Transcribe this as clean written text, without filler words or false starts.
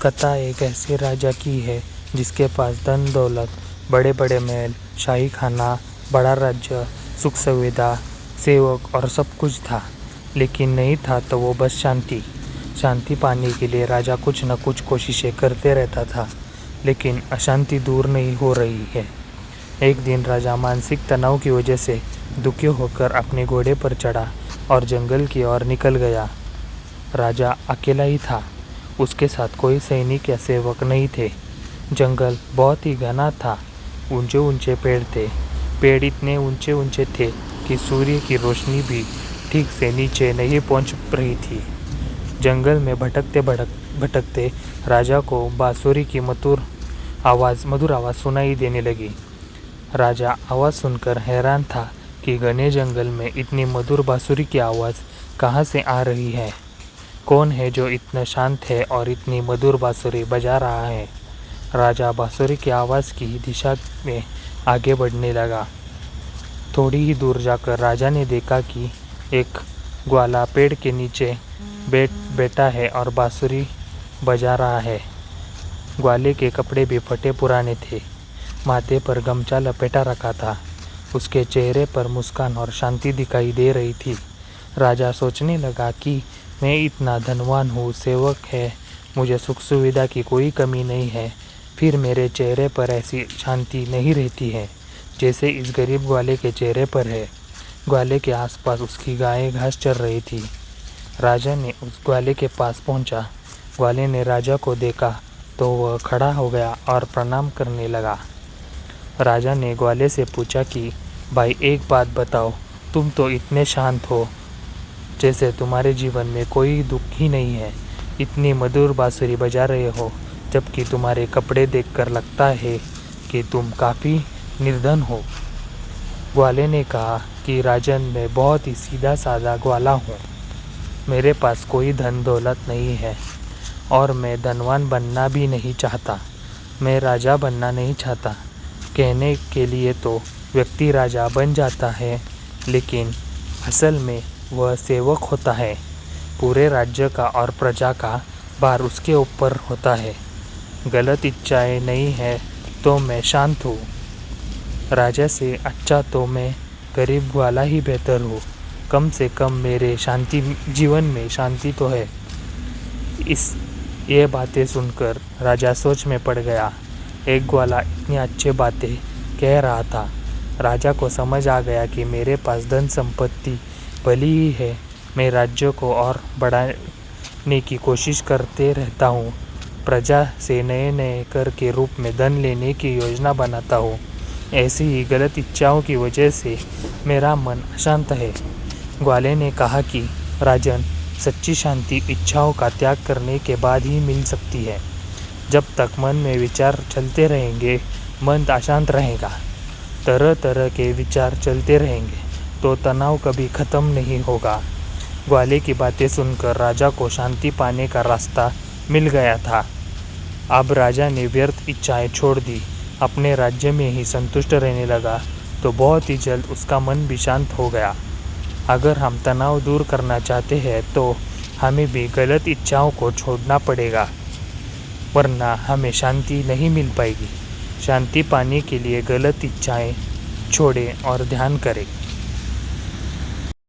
कथा एक ऐसे राजा की है जिसके पास धन दौलत, बड़े बड़े महल, शाही खाना, बड़ा राज्य, सुख सुविधा, सेवक और सब कुछ था। लेकिन नहीं था तो वो बस शांति पाने के लिए राजा कुछ न कुछ कोशिशें करते रहता था, लेकिन अशांति दूर नहीं हो रही है। एक दिन राजा मानसिक तनाव की वजह से दुखी होकर अपने घोड़े पर चढ़ा और जंगल की ओर निकल गया। राजा अकेला ही था, उसके साथ कोई सैनिक या सेवक नहीं थे। जंगल बहुत ही घना था, ऊंचे ऊंचे पेड़ थे। पेड़ इतने ऊंचे ऊंचे थे कि सूर्य की रोशनी भी ठीक से नीचे नहीं पहुंच रही थी। जंगल में भटकते भटकते राजा को बांसुरी की मधुर आवाज़ सुनाई देने लगी। राजा आवाज़ सुनकर हैरान था कि घने जंगल में इतनी मधुर बांसुरी की आवाज़ कहाँ से आ रही है। कौन है जो इतना शांत है और इतनी मधुर बांसुरी बजा रहा है। राजा बांसुरी की आवाज़ की दिशा में आगे बढ़ने लगा। थोड़ी ही दूर जाकर राजा ने देखा कि एक ग्वाला पेड़ के नीचे बैठा है और बांसुरी बजा रहा है। ग्वाले के कपड़े भी फटे पुराने थे, माथे पर गमछा लपेटा रखा था। उसके चेहरे पर मुस्कान और शांति दिखाई दे रही थी। राजा सोचने लगा कि मैं इतना धनवान हूँ, सेवक है, मुझे सुख सुविधा की कोई कमी नहीं है, फिर मेरे चेहरे पर ऐसी शांति नहीं रहती है जैसे इस गरीब ग्वाले के चेहरे पर है। ग्वाले के आसपास उसकी गायें घास चर रही थी। राजा ने उस ग्वाले के पास पहुंचा। ग्वाले ने राजा को देखा तो वह खड़ा हो गया और प्रणाम करने लगा। राजा ने ग्वाले से पूछा कि भाई एक बात बताओ, तुम तो इतने शांत हो जैसे तुम्हारे जीवन में कोई दुख ही नहीं है, इतनी मधुर बांसुरी बजा रहे हो, जबकि तुम्हारे कपड़े देखकर लगता है कि तुम काफ़ी निर्धन हो। ग्वाले ने कहा कि राजन, मैं बहुत ही सीधा साधा ग्वाला हूँ, मेरे पास कोई धन दौलत नहीं है और मैं धनवान बनना भी नहीं चाहता, मैं राजा बनना नहीं चाहता। कहने के लिए तो व्यक्ति राजा बन जाता है, लेकिन असल में वह सेवक होता है। पूरे राज्य का और प्रजा का भार उसके ऊपर होता है। गलत इच्छाएं नहीं है तो मैं शांत हूँ। राजा से अच्छा तो मैं गरीब ग्वाला ही बेहतर हूँ। कम से कम मेरे जीवन में शांति तो है। ये बातें सुनकर राजा सोच में पड़ गया। एक ग्वाला इतनी अच्छी बातें कह रहा था। राजा को समझ आ गया कि मेरे पास धन संपत्ति भली ही है, मैं राज्य को और बढ़ाने की कोशिश करते रहता हूँ, प्रजा से नए नए कर के रूप में धन लेने की योजना बनाता हूँ। ऐसी ही गलत इच्छाओं की वजह से मेरा मन अशांत है। ग्वाले ने कहा कि राजन, सच्ची शांति इच्छाओं का त्याग करने के बाद ही मिल सकती है। जब तक मन में विचार चलते रहेंगे, मन अशांत रहेगा। तरह तरह के विचार चलते रहेंगे तो तनाव कभी ख़त्म नहीं होगा। ग्वाले की बातें सुनकर राजा को शांति पाने का रास्ता मिल गया था। अब राजा ने व्यर्थ इच्छाएं छोड़ दी, अपने राज्य में ही संतुष्ट रहने लगा, तो बहुत ही जल्द उसका मन भी शांत हो गया। अगर हम तनाव दूर करना चाहते हैं तो हमें भी गलत इच्छाओं को छोड़ना पड़ेगा, वरना हमें शांति नहीं मिल पाएगी। शांति पाने के लिए गलत इच्छाएं छोड़ें और ध्यान करें।